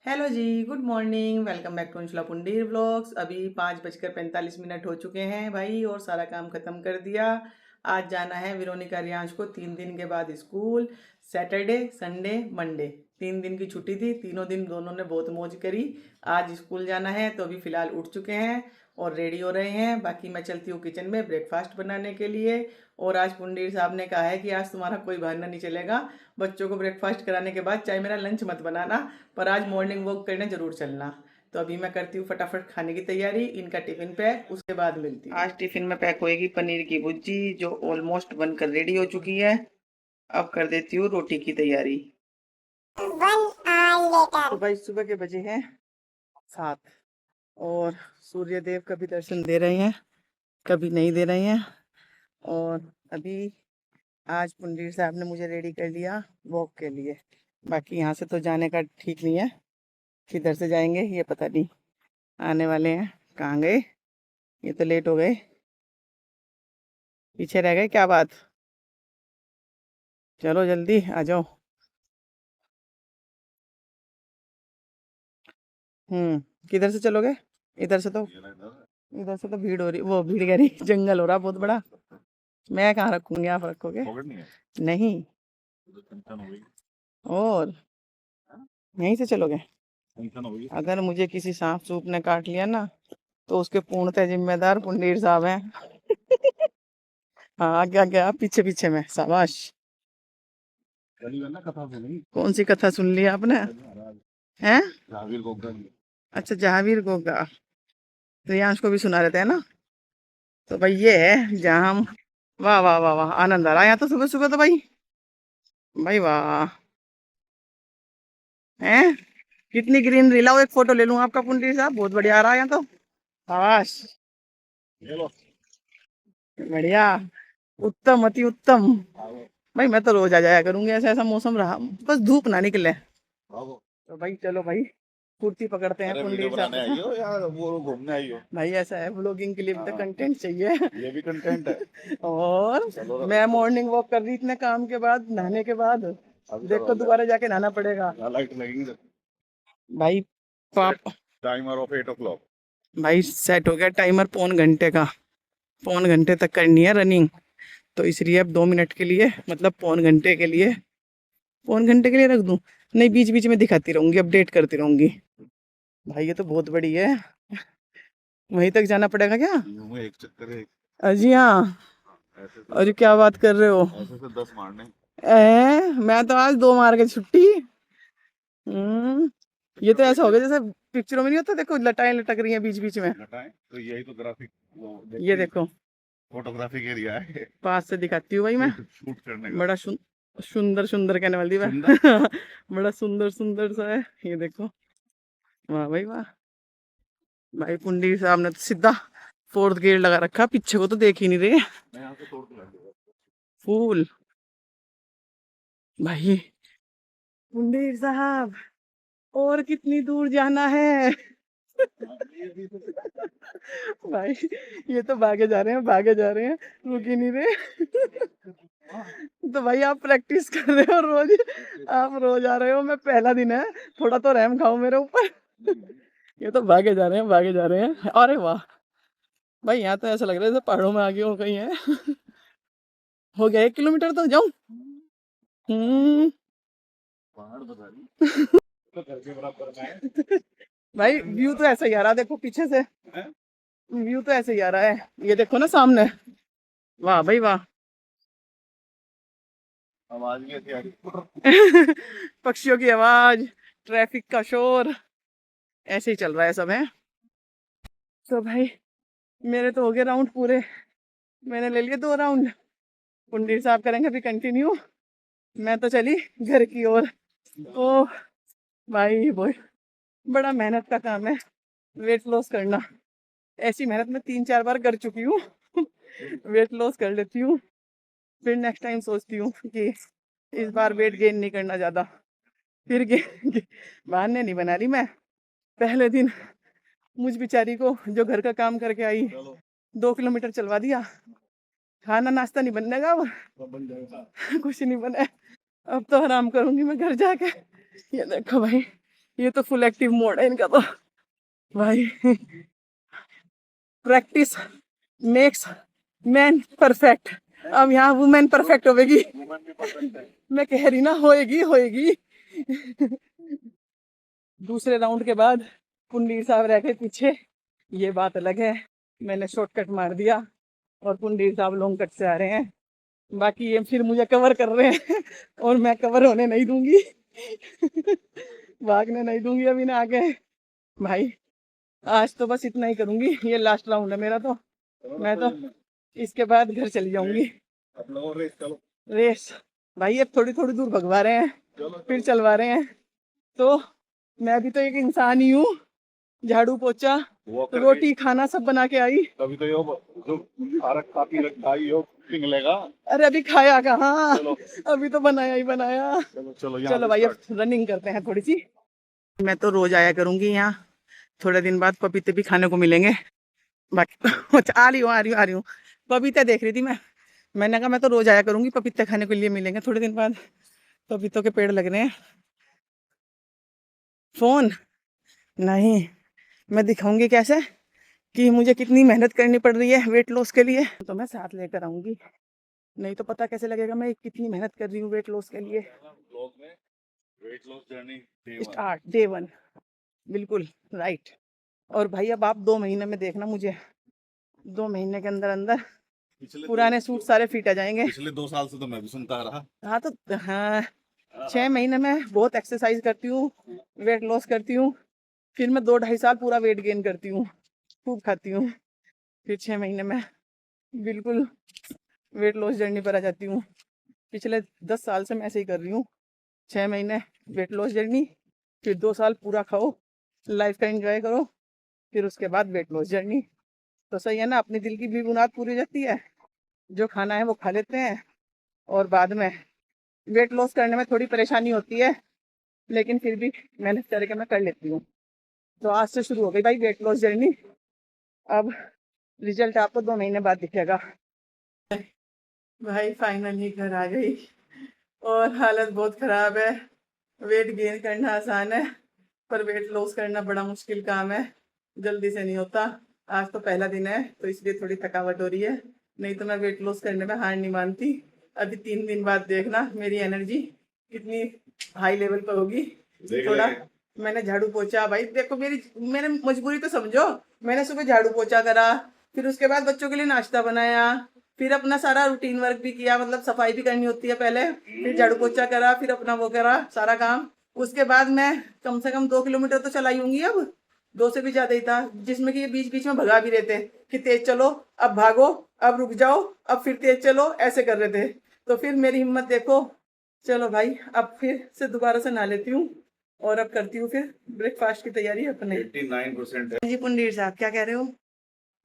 Hello ji, good morning. Welcome back to Anshula Pundir vlogs. अभी 5:45 हो चुके हैं भाई, और सारा काम खत्म कर दिया। आज जाना है विरोनिका रियांश को 3 दिन के बाद स्कूल। सैटरडे संडे मंडे 3 दिन की छुट्टी थी, तीनों दिन दोनों ने बहुत मौज करी। आज स्कूल जाना है तो अभी फ़िलहाल उठ चुके हैं और रेडी हो रहे हैं। बाकी मैं चलती हूँ किचन में ब्रेकफास्ट बनाने के लिए। और आज पुंडीर साहब ने कहा है कि आज तुम्हारा कोई बहाना नहीं चलेगा, बच्चों को ब्रेकफास्ट कराने के बाद चाहे मेरा लंच मत बनाना, पर आज मॉर्निंग वॉक करने जरूर चलना। तो अभी मैं करती हूँ फटाफट खाने की तैयारी, इनका टिफिन पैक, उसके बाद मिलती हूँ। आज टिफिन में पैक होएगी पनीर की भुर्जी, जो ऑलमोस्ट बनकर रेडी हो चुकी है। अब कर देती हूँ रोटी की तैयारी। तो भाई सुबह के बजे हैं 7, और सूर्य देव कभी दर्शन दे रहे हैं कभी नहीं दे रहे हैं। और अभी आज पुंडीर साहब ने मुझे रेडी कर लिया वॉक के लिए। बाकी यहाँ से तो जाने का ठीक नहीं है, किधर से जाएंगे ये पता नहीं। आने वाले हैं, कहाँ गए? ये तो लेट हो गए, पीछे रह गए क्या बात? चलो जल्दी आ जाओ। किधर से चलोगे? इधर से तो इधर से तो भीड़ हो रही, वो भीड़ कह रही जंगल हो रहा बहुत बड़ा। मैं कहाँ रखूंगी, आप रखोगे? नहीं। और यहीं से चलोगे? अगर मुझे किसी सांप सूप ने काट लिया ना, तो उसके पूर्णतः जिम्मेदार पुंडीर साहब हैं। हाँ, आगे आगे आप, पीछे पीछे में, शाबाश। कौन सी कथा सुन ली आपने? हैं? अच्छा, जहावीर गोगा। रियांश को भी सुना रहते हैं ना। तो भाई ये है जहाँ हम, वाह वाह वाह वाह, आनंद आ रहा है यहाँ तो सुबह सुबह तो भाई। भाई वाह। हैं? कितनी ग्रीनरी, लाओ एक फोटो ले लूँ आपका पुंडरी साहब, बहुत बढ़िया आ रहा है यहाँ तो। शाबाश, बढ़िया, उत्तम, अति उत्तम। भाई मैं तो रोज आ जाया करूंगी, ऐसा ऐसा मौसम रहा, बस धूप ना निकले। तो भाई चलो भाई, कुर्सी पकड़ते हैं पुंडरी साहब आई हो यार, वो घूमने आई हो भाई। ऐसा है, व्लॉगिंग के लिए भी तो कंटेंट चाहिए। ये भी कंटेंट है। और मैं मॉर्निंग वॉक कर रही इतने काम के बाद, नहाने के बाद, देखो दोबारा जाके नहाना पड़ेगा। लाइट लगेंगे भाई। पाप, टाइमर ऑफ 8 o'clock। भाई सेट हो गया टाइमर, 1.25 घंटे का। 1.25 घंटे तक करनी है रनिंग। तो इसलिए अब 2 मिनट के लिए, मतलब 1.25 घंटे के लिए, 1.25 घंटे के लिए रख दूं? नहीं, बीच बीच में दिखाती रहूंगी, अपडेट करती रहूंगी। भाई ये तो बहुत बड़ी है, वहीं तक जाना पड़ेगा क्या? एक चक्कर है। अजी हाँ। अरे क्या बात कर रहे हो? ऐसे से 10 मारने। मैं तो आज 2 मार के छुट्टी। हम्म। ये तो ऐसा हो गया जैसे पिक्चरों में नहीं होता, देखो लटाएं लटक रही हैं बीच बीच में। लटाएं तो यही तो ग्राफिक, ये देखो फोटोग्राफिक एरिया है। पास से दिखाती हूँ भाई मैं, शूट करने का। बड़ा सुंदर सुंदर कहने वाली थी मैं। बड़ा सुंदर सुंदर सा है, ये देखो। वाह भाई वाह। भाई पुंडी साहब ने तो सीधा 4th गेयर लगा रखा, पीछे को तो देख ही नहीं रहे। मैं यहाँ से तोड़ के ला दूंगा। फूल। भाई पुंडी साहब, और कितनी दूर जाना है? भाई ये तो भागे जा रहे हैं, भागे जा रहे हैं, रुक ही नहीं रहे। तो भाई आप प्रैक्टिस कर रहे हो रोज, आप रोज आ रहे हो, मैं पहला दिन है, थोड़ा तो रहम खाओ मेरे ऊपर। ये तो भागे जा रहे हैं, भागे जा रहे हैं। अरे वाह भाई, यहाँ तो ऐसा लग रहा है जैसे पहाड़ों में आगे हो गई है। हो गया 1 किलोमीटर तो जाऊं। हम्म। पहाड़ बता रही तो घर के बराबर में है। भाई व्यू तो ऐसा ही आ रहा, देखो पीछे से व्यू तो ऐसे ही आ रहा है, ये देखो ना सामने। वाह भाई वाह। आवाज कैसी आ रही? पक्षियों की आवाज, ट्रैफिक का शोर, ऐसे ही चल रहा है सब है। तो भाई मेरे तो हो गए राउंड पूरे, मैंने ले लिए 2 राउंड। पुंडीर साहब करेंगे अभी कंटिन्यू, मैं तो चली घर की ओर। ओ भाई वो बड़ा मेहनत का काम है वेट लॉस करना। ऐसी मेहनत मैं 3-4 बार कर चुकी हूँ। वेट लॉस कर लेती हूँ, फिर नेक्स्ट टाइम सोचती हूँ कि इस बार वेट गेन नहीं करना ज्यादा। फिर बहाने नहीं बना रही मैं। पहले दिन मुझ बेचारी को, जो घर का काम करके आई, 2 किलोमीटर चलवा दिया। खाना नाश्ता नहीं बनने का अब, कुछ नहीं बने। अब तो आराम करूंगी मैं घर जाके। ये देखो भाई, ये तो फुल एक्टिव मोड है इनका तो भाई। Practice makes man perfect. अब यहाँ वुमेन परफेक्ट होगी। मैं कह रही ना, होएगी होएगी। दूसरे राउंड के बाद पुंडीर साहब रह गए पीछे, ये बात अलग है। मैंने शॉर्टकट मार दिया और पुंडीर साहब लॉन्ग कट से आ रहे हैं। बाकी ये फिर मुझे कवर कर रहे हैं और मैं कवर होने नहीं दूंगी। भागने नहीं दूंगी अभी ना आगे भाई। आज तो बस इतना ही करूंगी, ये लास्ट राउंड है मेरा तो। मैं तो इसके बाद घर चली जाऊंगी। रेस भाई अब थोड़ी थोड़ी दूर भगवा रहे हैं, फिर चलवा रहे हैं। तो मैं भी तो एक इंसान ही हूँ। झाड़ू पोछा रोटी खाना सब बना के आई। अभी तो यो जो खा पी रखा यो पिघलेगा। अरे अभी खाया कहाँ, अभी तो बनाया ही बनाया। चलो भाई अब रनिंग करते हैं थोड़ी सी। मैं तो रोज आया करूंगी यहाँ, थोड़े दिन बाद पपीते भी खाने को मिलेंगे। बाकी आ रही हूँ। पपीते देख रही थी मैंने कहा मैं तो रोज आया करूंगी, पपीते खाने के लिए मिलेंगे थोड़े दिन बाद। पपीतों के पेड़ लग रहे हैं। फोन नहीं, मैं दिखाऊंगी कैसे कि मुझे कितनी मेहनत करनी पड़ रही है वेट लॉस के लिए। तो मैं साथ लेकर आऊंगी, नहीं तो पता कैसे लगेगा मैं कितनी मेहनत कर रही हूँ वेट लॉस के लिए। Weight loss journey start day 1, बिल्कुल राइट। और भाई अब आप 2 महीने में देखना मुझे, 2 महीने के अंदर अंदर पुराने सूट सारे फिट आ जाएंगे। पिछले 2 साल से तो मैं भी सुनता रहा। हाँ तो हाँ, 6 महीने में बहुत एक्सरसाइज करती हूँ, वेट लॉस करती हूँ, फिर मैं 2-2.5 साल पूरा वेट गेन करती हूँ, खूब खाती हूँ, फिर 6 महीने में बिल्कुल वेट लॉस जर्नी पर आ जाती हूँ। पिछले 10 साल से मैं ऐसे ही कर रही हूँ। 6 महीने वेट लॉस जर्नी, फिर 2 साल पूरा खाओ, लाइफ का एंजॉय करो, फिर उसके बाद वेट लॉस जर्नी। तो सही है ना, अपनी दिल की भी बुनियाद पूरी हो जाती है, जो खाना है वो खा लेते हैं। और बाद में वेट लॉस करने में थोड़ी परेशानी होती है, लेकिन फिर भी मेहनत करके मैं कर लेती हूँ। तो आज से शुरू हो गई भाई वेट लॉस जर्नी। अब रिजल्ट आपको 2 महीने बाद दिखेगा। भाई फाइनली घर आ गई और हालत बहुत ख़राब है। वेट गेन करना आसान है, पर वेट लॉस करना बड़ा मुश्किल काम है, जल्दी से नहीं होता। आज तो पहला दिन है तो इसलिए थोड़ी थकावट हो रही है, नहीं तो मैं वेट लॉस करने में हार नहीं मानती। अभी 3 दिन बाद देखना मेरी एनर्जी कितनी हाई लेवल पर होगी। थोड़ा मैंने झाड़ू पोछा, भाई देखो मैंने मजबूरी तो समझो। मैंने सुबह झाड़ू पोछा करा, फिर उसके बाद बच्चों के लिए नाश्ता बनाया, फिर अपना सारा रूटीन वर्क भी किया, मतलब सफाई भी करनी होती है पहले, फिर झाड़ू पोछा करा, फिर अपना वो करा सारा काम। उसके बाद मैं कम से कम 2 किलोमीटर तो चलाई होंगी, अब 2 से भी ज्यादा ही था, जिसमें कि ये बीच बीच में भगा भी रहे थे कि तेज चलो, अब भागो, अब रुक जाओ, अब फिर तेज चलो, ऐसे कर रहे थे। तो फिर मेरी हिम्मत देखो। चलो भाई अब फिर से दोबारा से नहा लेती हूँ और अब करती हूँ फिर ब्रेकफास्ट की तैयारी अपने। 89% जी पुंडीर साहब क्या कह रहे हो?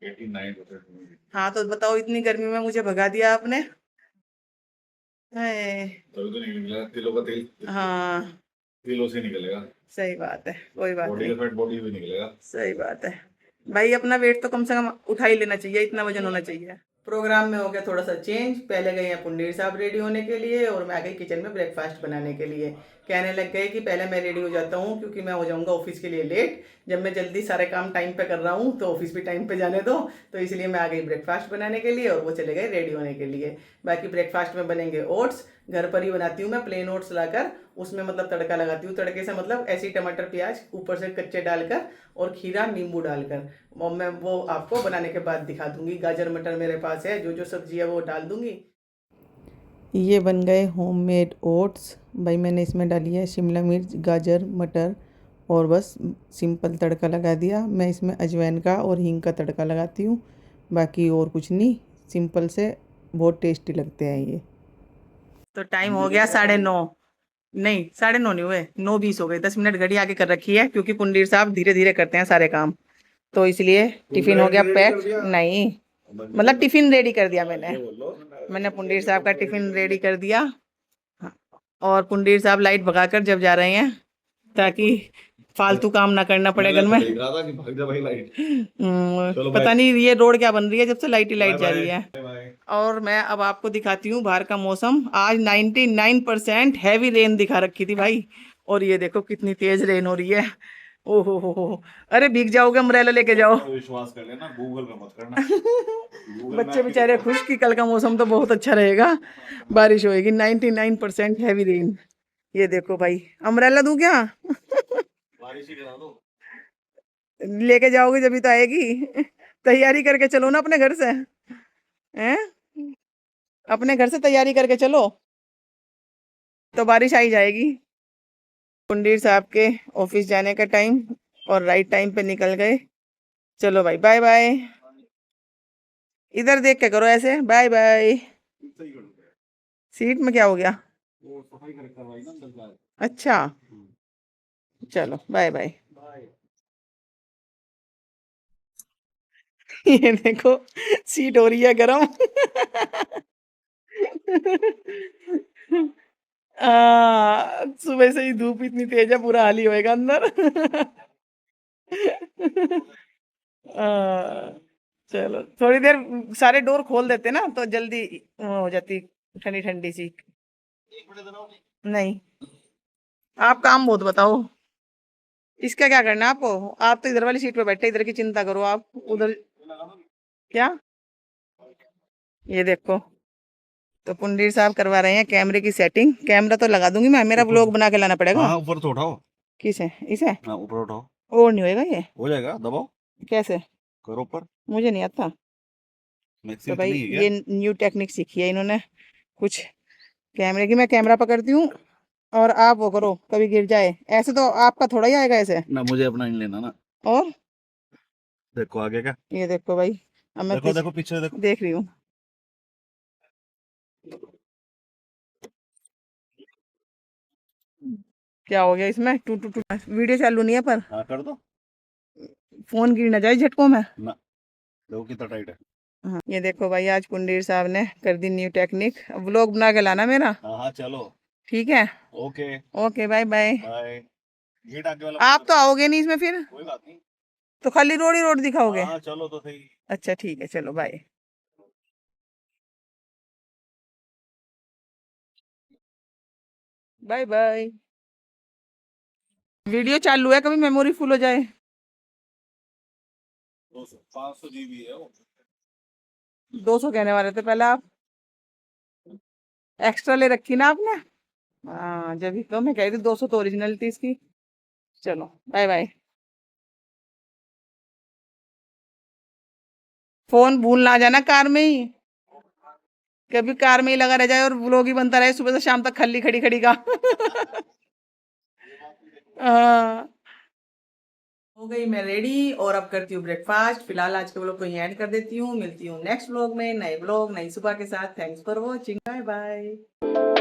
89%। हाँ तो बताओ, इतनी गर्मी में मुझे भगा दिया आपने। तभी तो नहीं निकला तिलों का तेल। हाँ तिलों से निकलेगा। सही बात है, कोई बात बॉडी नहीं, का फैट बॉडी भी निकलेगा। सही बात है। भाई अपना वेट तो कम से कम उठा ही लेना चाहिए, इतना वजन होना चाहिए। प्रोग्राम में हो गया थोड़ा सा चेंज, पहले गए हैं पुंडीर साहब रेडी होने के लिए और मैं आ गई किचन में ब्रेकफास्ट बनाने के लिए। कहने लग गए कि पहले मैं रेडी हो जाता हूँ क्योंकि मैं हो जाऊंगा ऑफिस के लिए लेट। जब मैं जल्दी सारे काम टाइम पे कर रहा हूँ तो ऑफिस भी टाइम पे जाने दो। तो इसलिए मैं आ गई ब्रेकफास्ट बनाने के लिए और वो चले गए रेडी होने के लिए। बाकी ब्रेकफास्ट में बनेंगे ओट्स, घर पर ही बनाती हूँ मैं प्लेन ओट्स लाकर, उसमें मतलब तड़का लगाती हूँ। तड़के से मतलब ऐसे ही टमाटर प्याज ऊपर से कच्चे डालकर और खीरा नींबू डालकर, और मैं वो आपको बनाने के बाद दिखा दूंगी। गाजर मटर मेरे पास है, जो जो सब्जी है वो डाल दूंगी। ये बन गए होममेड ओट्स। भाई मैंने इसमें डाली है शिमला मिर्च, गाजर, मटर और बस सिंपल तड़का लगा दिया। मैं इसमें अजवाइन का और हींग का तड़का लगाती हूँ, बाकी और कुछ नहीं, सिंपल से बहुत टेस्टी लगते हैं ये। तो टाइम हो गया 9:30, नहीं 9:30 नहीं हुए, 9:20 हो गए। 10 मिनट घड़ी आगे कर रखी है क्योंकि पुंडीर साहब धीरे धीरे करते हैं सारे काम, तो इसलिए टिफिन हो गया पैक। नहीं मतलब टिफिन रेडी कर दिया मैंने पुंडीर साहब का टिफिन रेडी कर दिया। हाँ, और पुंडीर साहब लाइट भगाकर जब जा रहे हैं ताकि फालतू काम ना करना पड़े घर में। पता नहीं ये रोड क्या बन रही है जब से लाइट ही लाइट जा रही है। और मैं अब आपको दिखाती हूँ बाहर का मौसम। आज 99% हैवी रेन दिखा रखी थी भाई, और ये देखो कितनी तेज रेन हो रही है। ओहो हो, अरे भीग जाओगे, अम्ब्रेला लेके जाओ। विश्वास कर लेना, गूगल पे मत करना। गूगल बच्चे मैप की बेचारे तो खुश कि कल का मौसम तो बहुत अच्छा रहेगा, बारिश होएगी, 99% हैवी रेन। ये देखो भाई, अम्ब्रेला दूं क्या? बारिश ही करा दो। लेके जाओगे जब तो आएगी। तैयारी करके चलो ना अपने घर से, हैं? अपने घर से तैयारी करके चलो तो बारिश आ ही जाएगी। कुंडीर साहब के ऑफिस जाने का टाइम, और राइट टाइम पे निकल गए। चलो भाई, बाय बाय। इधर देख के करो ऐसे, बाय बाय। सही कर दो। सीट में क्या हो गया? वो सफाई करवाई ना अंदर का। अच्छा, चलो बाय बाय। बाय। ये देखो, सीट हो रही है गरम। सुबह से ही धूप इतनी तेज है, बुरा हाल ही होएगा अंदर। आ, चलो थोड़ी देर सारे डोर खोल देते ना तो जल्दी हो जाती, ठंडी ठंडी सी। नहीं, आप काम बहुत बताओ। इसका क्या करना है आपको? आप तो इधर वाली सीट पे बैठे, इधर की चिंता करो आप, उधर क्या? ये देखो, तो पुंडीर साहब करवा रहे हैं कैमरे की सेटिंग। कैमरा तो लगा दूंगी मैं, मेरा ऊपर। व्लॉग बना के लाना पड़ेगा। हाँ ऊपर तो उठाओ। किसे? इसे? हाँ ऊपर उठाओ। और नहीं होएगा ये? हो जाएगा, दबाओ। कैसे? करो ऊपर। मुझे नहीं आता। मैक्सी तो भाई इतनी है क्या? ये न्यू टेक्निक सीखी है इन्होंने कुछ कैमरे की। मैं कैमरा पकड़ती हूँ और आप वो करो, कभी गिर जाए। ऐसे तो आपका थोड़ा ही आएगा ऐसे। ना मुझे अपना नहीं लेना ना। और देखो आगे का। ये देखो भाई, अब मैं देखो देखो पीछे देखो। देख रही हूँ। क्या हो गया इसमें? टू टू टू वीडियो चालू नहीं है पर हाँ कर दो। फोन गिर ना जाए झटकों में। ना, देखो कितना टाइट है। हाँ, ये देखो भाई, आज कुंडीर साहब ने कर दी न्यू टेक्निक। व्लॉग बना के लाना मेरा, हाँ हाँ चलो। ठीक है? Okay. Okay, bye bye. Bye. Gate आगे वाला आप बंद तो करो। आओगे नहीं इसमें फिर? कोई बात नहीं। तो खाली रोड ही रोड दिखाओगे? हाँ चलो तो सही। अच्छा ठीक है, चलो बाय। Bye bye. वीडियो चालू है, कभी मेमोरी फुल हो जाए। 200 500 जीबी है वो। 200 कहने वाले थे पहले आप, एक्स्ट्रा ले रखी ना आपने। हाँ, जब ही तो मैं कह रही थी 200 तो ओरिजिनल थी इसकी। चलो बाय बाय। फोन भूल ना जाना कार में ही, कभी कार में ही लगा रह जाए और व्लॉग ही बनता रहे सुबह से शाम तक, खली खड़ी खड़ी का। हाँ। हो गई मैं रेडी और अब करती हूँ ब्रेकफास्ट। फिलहाल आज के व्लॉग को यहीं एंड कर देती हूँ। मिलती हूँ नेक्स्ट व्लॉग में, नए व्लॉग नई सुबह के साथ। Thanks for watching, bye bye.